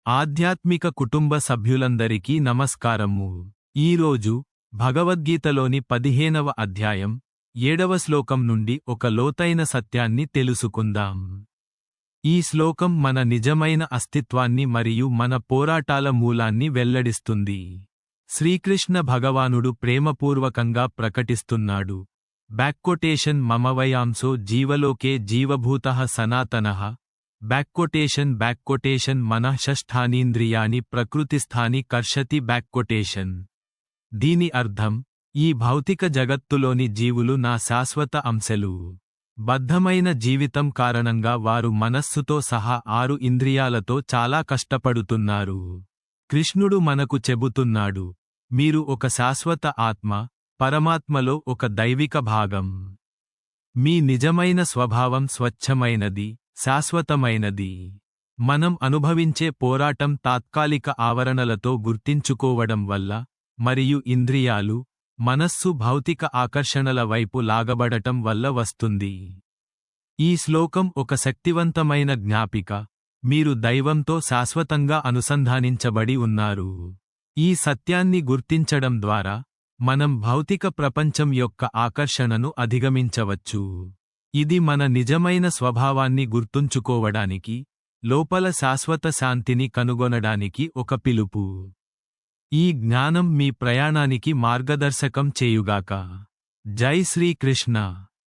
ఆధ్యాత్మిక కుటుంబ సభ్యులందరికీ నమస్కారము. ఈరోజు భగవద్గీతలోని 15వ అధ్యాయం 7వ శ్లోకం నుండి ఒక లోతైన సత్యాన్ని తెలుసుకుందాం. ఈ శ్లోకం మన నిజమైన అస్తిత్వాన్ని మరియు మన పోరాటాల మూలాన్ని వెల్లడిస్తుంది. శ్రీకృష్ణ భగవానుడు ప్రేమపూర్వకంగా ప్రకటిస్తున్నాడు. మమవయాంసో జీవలోకే జీవభూతః సనాతనః. మనః షష్ఠానీంద్రియాణి ప్రకృతిస్థాని కర్షతి. దీని అర్థం, ఈ భౌతిక జగత్తులోని జీవులు నా శాశ్వత అంశలు. బద్ధమైన జీవితం కారణంగా వారు మనస్సుతో సహా 6 ఇంద్రియాలతో చాలా కష్టపడుతున్నారు. కృష్ణుడు మనకు చెబుతున్నాడు, మీరు ఒక శాశ్వత ఆత్మ, పరమాత్మలో ఒక దైవిక భాగం. మీ నిజమైన స్వభావం స్వచ్ఛమైనది, శాశ్వతమైనది. మనం అనుభవించే పోరాటం తాత్కాలిక ఆవరణలతో గుర్తించుకోవడం వల్ల, మరియు ఇంద్రియాలు, మనస్సు భౌతిక ఆకర్షణల వైపు లాగబడటం వల్ల వస్తుంది. ఈ శ్లోకం ఒక శక్తివంతమైన జ్ఞాపిక, మీరు దైవంతో శాశ్వతంగా అనుసంధానించబడి ఉన్నారు. ఈ సత్యాన్ని గుర్తించడం ద్వారా మనం భౌతిక ప్రపంచం యొక్క ఆకర్షణను అధిగమించవచ్చు. ఇది మన నిజమైన స్వభావాన్ని గుర్తుంచుకోవడానికి, లోపల శాశ్వత శాంతిని కనుగొనడానికి ఒక పిలుపు. ఈ జ్ఞానం మీ ప్రయాణానికి మార్గదర్శకం చేయుగాక. జై శ్రీకృష్ణ.